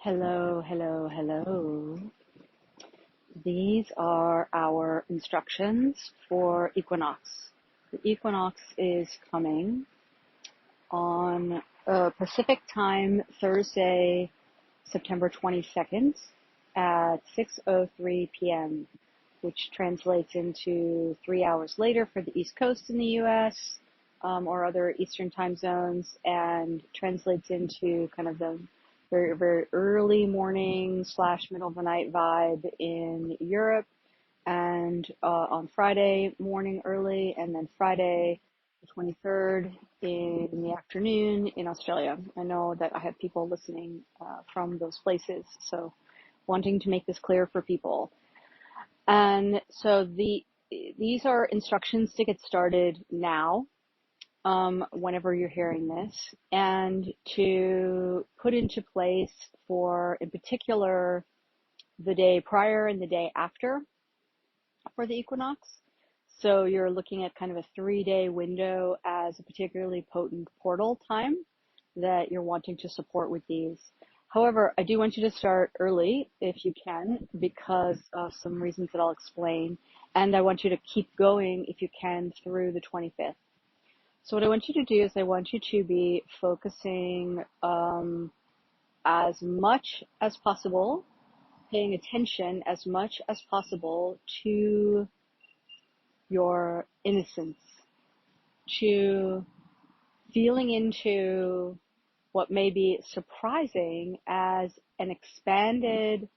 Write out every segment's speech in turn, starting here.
Hello, hello, hello. These are our instructions for Equinox. The Equinox is coming on Pacific time, Thursday, September 22nd at 6:03 p.m., which translates into 3 hours later for the East Coast in the US, or other Eastern time zones, and translates into kind of the very, very early morning / middle of the night vibe in Europe, and on Friday morning early, and then Friday the 23rd in the afternoon in Australia. I know that I have people listening from those places, so wanting to make this clear for people. And so these are instructions to get started now, whenever you're hearing this, and to put into place for, in particular, the day prior and the day after for the equinox. So you're looking at kind of a 3-day window as a particularly potent portal time that you're wanting to support with these. However, I do want you to start early if you can, because of some reasons that I'll explain. And I want you to keep going if you can through the 25th. So what I want you to do is I want you to be focusing as much as possible, paying attention as much as possible to your innocence, to feeling into what may be surprising as an expanded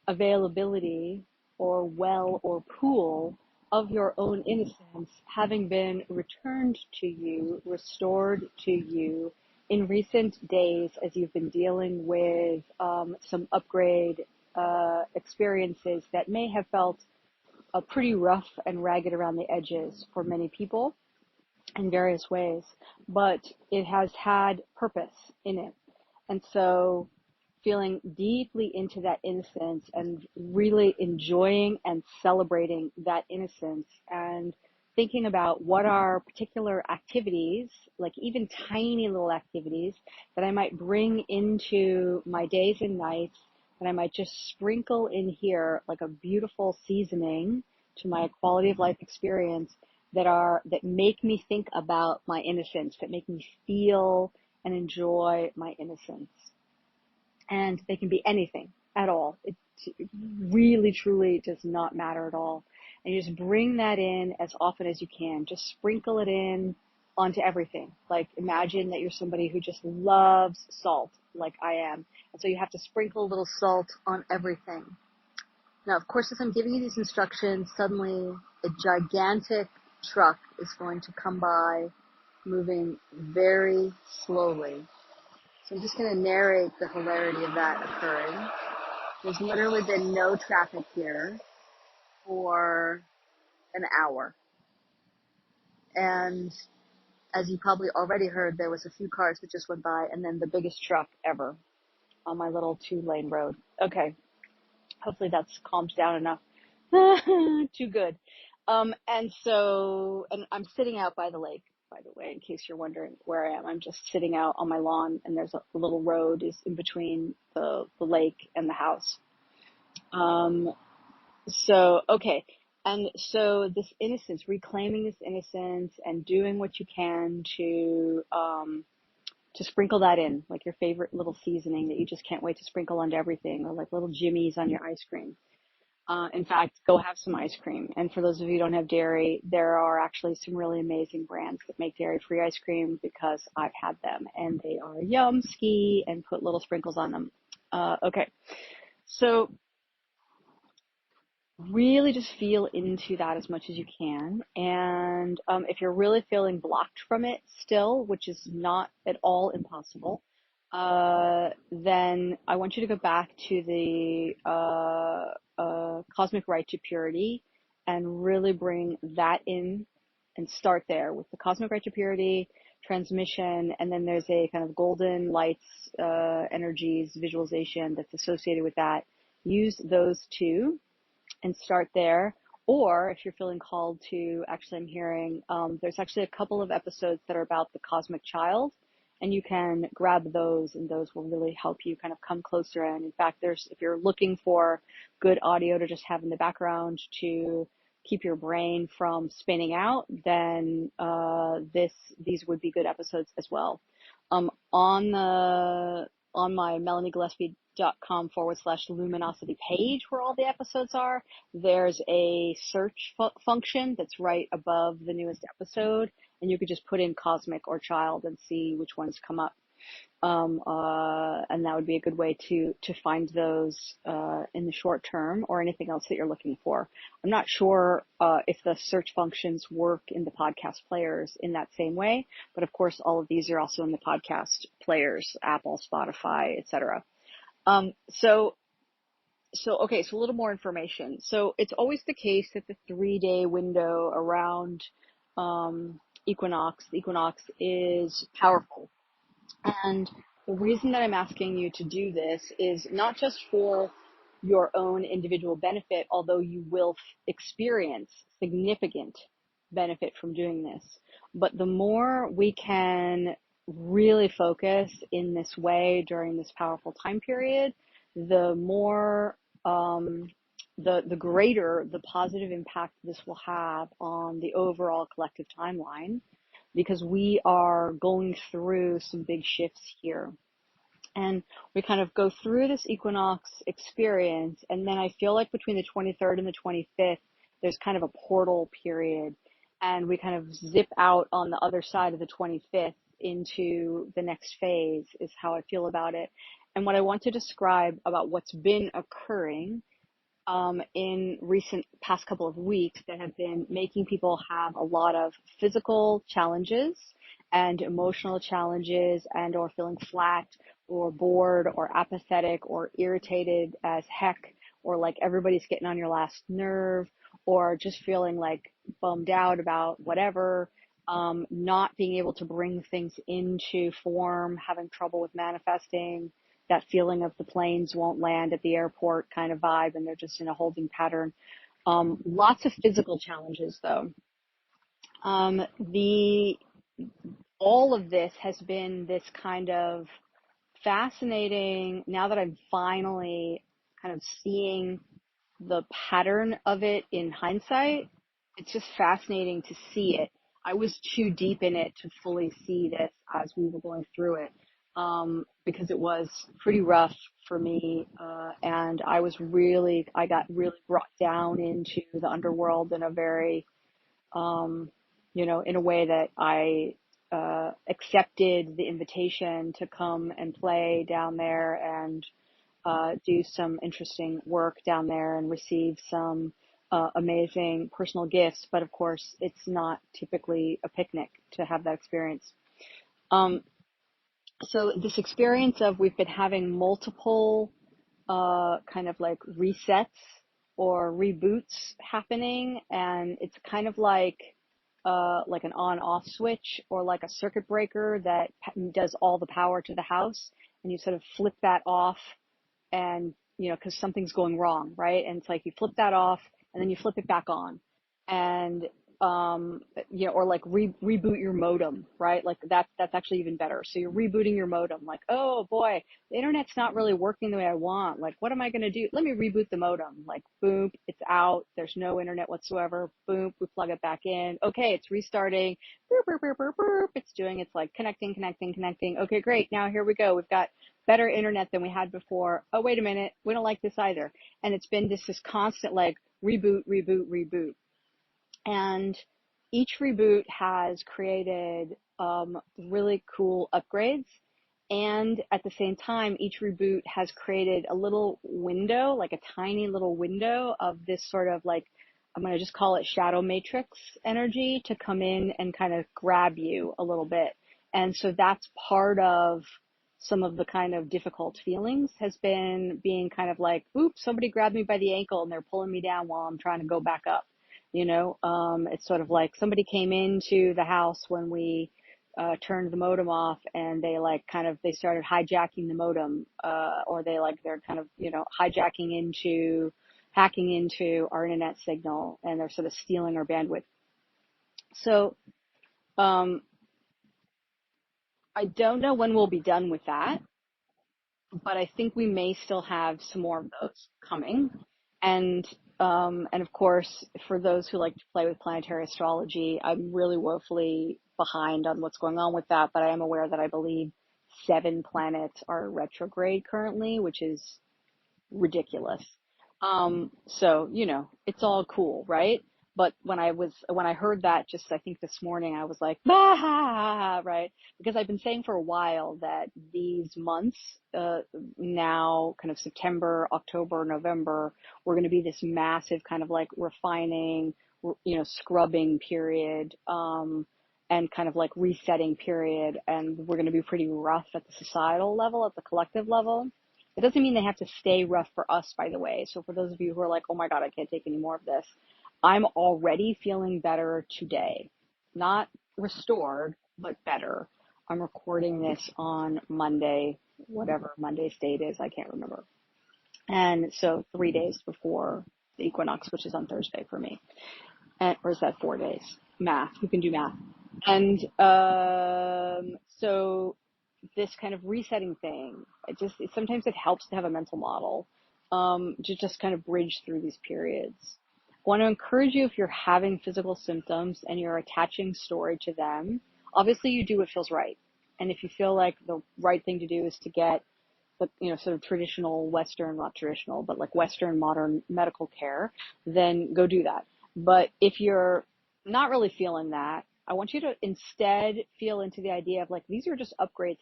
availability or well or pool of your own innocence having been returned to you, restored to you in recent days as you've been dealing with some upgrade experiences that may have felt pretty rough and ragged around the edges for many people in various ways, but it has had purpose in it. And so feeling deeply into that innocence and really enjoying and celebrating that innocence, and thinking about what are particular activities, like even tiny little activities, that I might bring into my days and nights, that I might just sprinkle in here like a beautiful seasoning to my quality of life experience, that make me think about my innocence, that make me feel and enjoy my innocence. And they can be anything at all. It really, truly does not matter at all. And you just bring that in as often as you can. Just sprinkle it in onto everything. Like, imagine that you're somebody who just loves salt, like I am. And so you have to sprinkle a little salt on everything. Now, of course, as I'm giving you these instructions, suddenly a gigantic truck is going to come by, moving very slowly. So I'm just going to narrate the hilarity of that occurring. There's literally been no traffic here for an hour. And as you probably already heard, there was a few cars that just went by, and then the biggest truck ever on my little 2-lane road. Okay. Hopefully that's calmed down enough. Too good. And I'm sitting out by the lake, by the way, in case you're wondering where I am. I'm just sitting out on my lawn, and there's a little road is in between the lake and the house. Okay. And so this innocence, reclaiming this innocence and doing what you can to sprinkle that in, like your favorite little seasoning that you just can't wait to sprinkle onto everything, or like little jimmies on your ice cream. In fact, go have some ice cream. And for those of you who don't have dairy, there are actually some really amazing brands that make dairy-free ice cream, because I've had them and they are yum-ski, and put little sprinkles on them. Okay. So really just feel into that as much as you can. And if you're really feeling blocked from it still, which is not at all impossible, then I want you to go back to the cosmic right to purity, and really bring that in and start there with the cosmic right to purity transmission. And then there's a kind of golden lights, energies, visualization that's associated with that. Use those two and start there. Or if you're feeling called to, actually I'm hearing, there's actually a couple of episodes that are about the cosmic child, and you can grab those, and those will really help you kind of come closer. And in fact, if you're looking for good audio to just have in the background to keep your brain from spinning out, then these would be good episodes as well. On my melaniegillespie.com/luminosity page where all the episodes are, there's a search function that's right above the newest episode, and you could just put in cosmic or child and see which ones come up. And that would be a good way to find those in the short term, or anything else that you're looking for. I'm not sure if the search functions work in the podcast players in that same way, but of course all of these are also in the podcast players, Apple, Spotify, etc. Okay, so a little more information. So it's always the case that the 3-day window around the equinox is powerful. And the reason that I'm asking you to do this is not just for your own individual benefit, although you will experience significant benefit from doing this, but the more we can really focus in this way during this powerful time period, the more, the greater the positive impact this will have on the overall collective timeline, because we are going through some big shifts here. And we kind of go through this equinox experience, and then I feel like between the 23rd and the 25th, there's kind of a portal period, and we kind of zip out on the other side of the 25th into the next phase, is how I feel about it. And what I want to describe about what's been occurring in recent past couple of weeks that have been making people have a lot of physical challenges and emotional challenges, and or feeling flat or bored or apathetic or irritated as heck, or like everybody's getting on your last nerve, or just feeling like bummed out about whatever, not being able to bring things into form, having trouble with manifesting, that feeling of the planes won't land at the airport kind of vibe, and they're just in a holding pattern. Lots of physical challenges though. All of this has been this kind of fascinating, now that I'm finally kind of seeing the pattern of it in hindsight, it's just fascinating to see it. I was too deep in it to fully see this as we were going through it, because it was pretty rough for me, and I got really brought down into the underworld in a very, in a way that I accepted the invitation to come and play down there and do some interesting work down there and receive some amazing personal gifts. But of course, it's not typically a picnic to have that experience. So this experience of, we've been having multiple kind of like resets or reboots happening, and it's kind of like an on-off switch, or like a circuit breaker that does all the power to the house, and you sort of flip that off, and because something's going wrong, right? And it's like you flip that off and then you flip it back on, and or like reboot your modem, right? Like that's actually even better. So you're rebooting your modem, like, oh boy, the internet's not really working the way I want. Like, what am I going to do? Let me reboot the modem. Like, boom, it's out. There's no internet whatsoever. Boom, we plug it back in. Okay, it's restarting. Boop, boop, boop, boop, boop. It's like connecting. Okay, great. Now here we go. We've got better internet than we had before. Oh, wait a minute. We don't like this either. And it's been this constant like reboot. And each reboot has created really cool upgrades. And at the same time, each reboot has created a little window, like a tiny little window of this sort of like, I'm going to just call it shadow matrix energy, to come in and kind of grab you a little bit. And so that's part of some of the kind of difficult feelings, has been being kind of like, oops, somebody grabbed me by the ankle and they're pulling me down while I'm trying to go back up. It's sort of like somebody came into the house when we turned the modem off, and they started hijacking the modem, or they're kind of, hacking into our internet signal, and they're sort of stealing our bandwidth. So, I don't know when we'll be done with that, but I think we may still have some more of those coming. And of course, for those who like to play with planetary astrology, I'm really woefully behind on what's going on with that, but I am aware that I believe 7 planets are retrograde currently, which is ridiculous. So, it's all cool, right? But when I heard that just, I think this morning, I was like, bah, right? Because I've been saying for a while that these months, now kind of September, October, November, we're going to be this massive kind of like refining, scrubbing period, and kind of like resetting period. And we're going to be pretty rough at the societal level, at the collective level. It doesn't mean they have to stay rough for us, by the way. So for those of you who are like, oh my God, I can't take any more of this, I'm already feeling better today. Not restored, but better. I'm recording this on Monday, whatever Monday's date is, I can't remember. And so 3 days before the equinox, which is on Thursday for me. Or is that 4 days? Math, who can do math? And so this kind of resetting thing, sometimes it helps to have a mental model, to just kind of bridge through these periods. I want to encourage you, if you're having physical symptoms and you're attaching story to them, obviously you do what feels right. And if you feel like the right thing to do is to get the, sort of traditional Western, not traditional, but like Western modern medical care, then go do that. But if you're not really feeling that, I want you to instead feel into the idea of like, these are just upgrades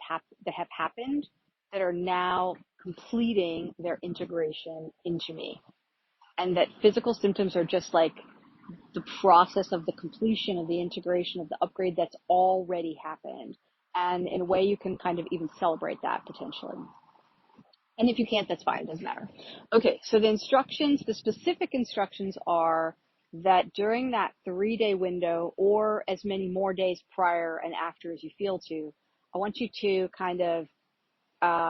that have happened that are now completing their integration into me. And that physical symptoms are just like the process of the completion of the integration of the upgrade that's already happened. And in a way, you can kind of even celebrate that potentially. And if you can't, that's fine. It doesn't matter. Okay, so the specific instructions are that during that 3-day window, or as many more days prior and after as you feel to, I want you to kind of,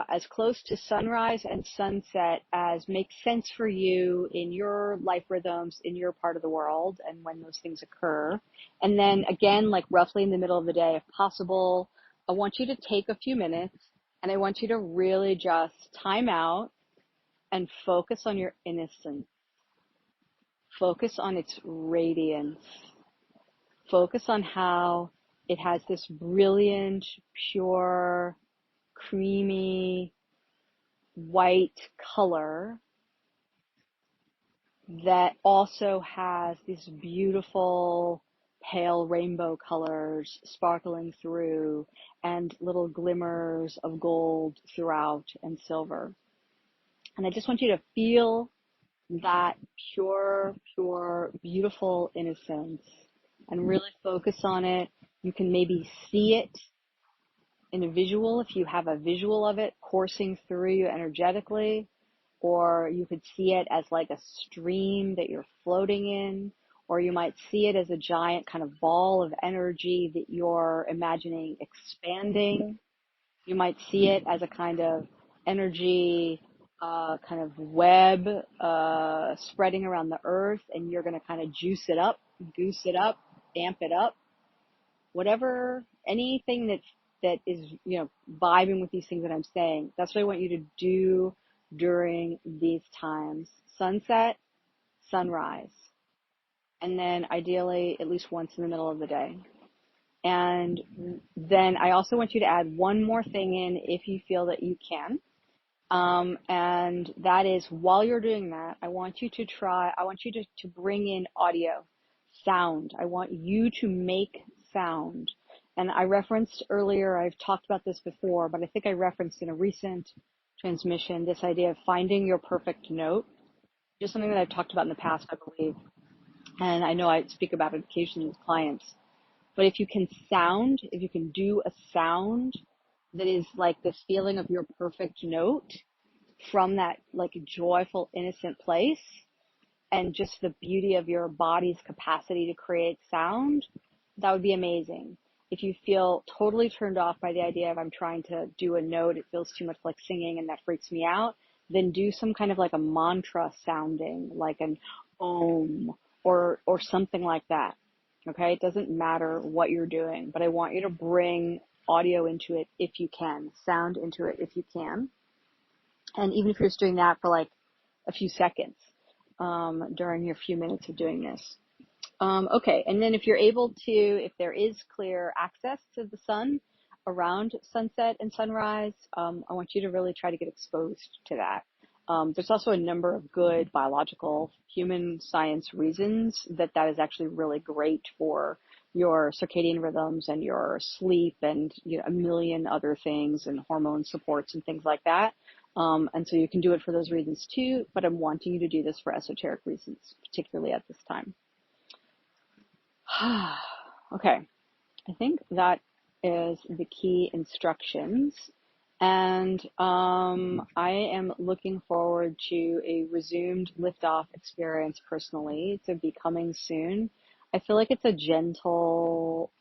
as close to sunrise and sunset as makes sense for you in your life rhythms, in your part of the world, and when those things occur. And then again, like roughly in the middle of the day, if possible, I want you to take a few minutes and I want you to really just time out and focus on your innocence. Focus on its radiance. Focus on how it has this brilliant, pure, creamy, white color that also has these beautiful pale rainbow colors sparkling through and little glimmers of gold throughout and silver. And I just want you to feel that pure, beautiful innocence and really focus on it. You can maybe see it in a visual, if you have a visual of it coursing through you energetically, or you could see it as like a stream that you're floating in, or you might see it as a giant kind of ball of energy that you're imagining expanding. You might see it as a kind of energy, kind of web, spreading around the earth, and you're going to kind of juice it up, goose it up, amp it up, whatever, anything that is, vibing with these things that I'm saying. That's what I want you to do during these times. Sunset, sunrise, and then ideally at least once in the middle of the day. And then I also want you to add one more thing in if you feel that you can. And that is, while you're doing that, I want you to bring in audio, sound. I want you to make sound. And I referenced earlier, I've talked about this before, but I think I referenced in a recent transmission this idea of finding your perfect note. Just something that I've talked about in the past, I believe. And I know I speak about it occasionally with clients. But if you can do a sound that is like this feeling of your perfect note from that like joyful, innocent place, and just the beauty of your body's capacity to create sound, that would be amazing. If you feel totally turned off by the idea of I'm trying to do a note, it feels too much like singing and that freaks me out, then do some kind of like a mantra sounding, like an om or something like that. Okay, it doesn't matter what you're doing, but I want you to bring audio into it if you can, sound into it if you can. And even if you're just doing that for like a few seconds during your few minutes of doing this. Okay, and then if there is clear access to the sun around sunset and sunrise, I want you to really try to get exposed to that. There's also a number of good biological human science reasons that is actually really great for your circadian rhythms and your sleep and a million other things and hormone supports and things like that. And so you can do it for those reasons too, but I'm wanting you to do this for esoteric reasons, particularly at this time. Okay, I think that is the key instructions. And I am looking forward to a resumed liftoff experience personally to be coming soon. I feel like it's a gentle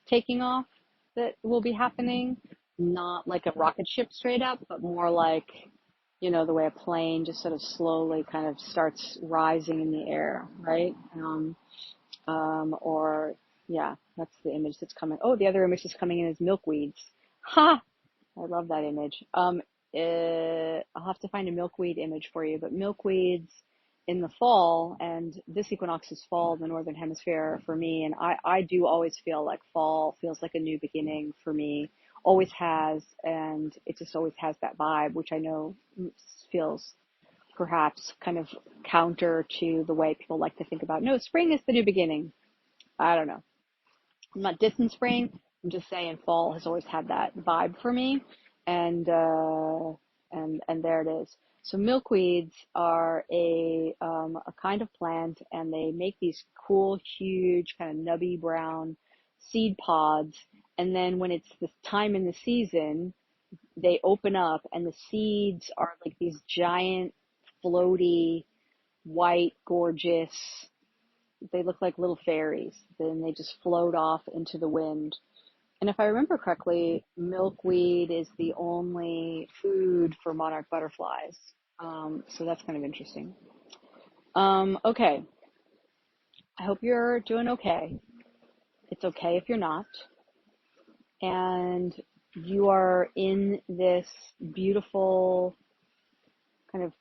taking off that will be happening, not like a rocket ship straight up, but more like, the way a plane just sort of slowly kind of starts rising in the air, right? Or yeah, that's the image that's coming. Oh, the other image that's coming in is milkweeds. Ha! I love that image. I'll have to find a milkweed image for you, but milkweeds in the fall, and this equinox is fall in the Northern Hemisphere for me, and I do always feel like fall feels like a new beginning for me, always has, and it just always has that vibe, which I know feels perhaps kind of counter to the way people like to think about, no, spring is the new beginning. I don't know. I'm not dissing spring. I'm just saying fall has always had that vibe for me. And there it is. So milkweeds are a kind of plant, and they make these cool, huge, kind of nubby brown seed pods. And then when it's this time in the season, they open up and the seeds are like these giant, floaty, white, gorgeous, they look like little fairies. Then they just float off into the wind. And if I remember correctly, milkweed is the only food for monarch butterflies. So that's kind of interesting. Okay. I hope you're doing okay. It's okay if you're not. And you are in this beautiful kind of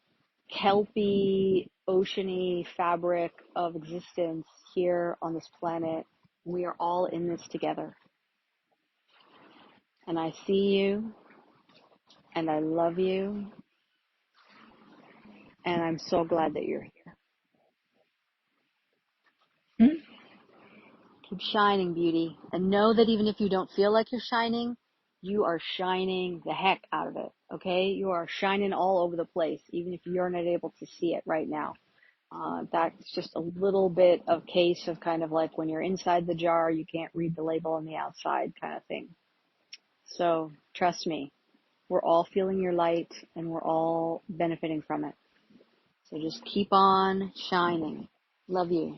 kelpy, oceany fabric of existence here on this planet. We are all in this together. And I see you, and I love you, and I'm so glad that you're here. Hmm? Keep shining, beauty. And know that even if you don't feel like you're shining, you are shining the heck out of it, okay? You are shining all over the place, even if you're not able to see it right now. That's just a little bit of case of kind of like when you're inside the jar, you can't read the label on the outside kind of thing. So trust me, we're all feeling your light and we're all benefiting from it. So just keep on shining. Love you.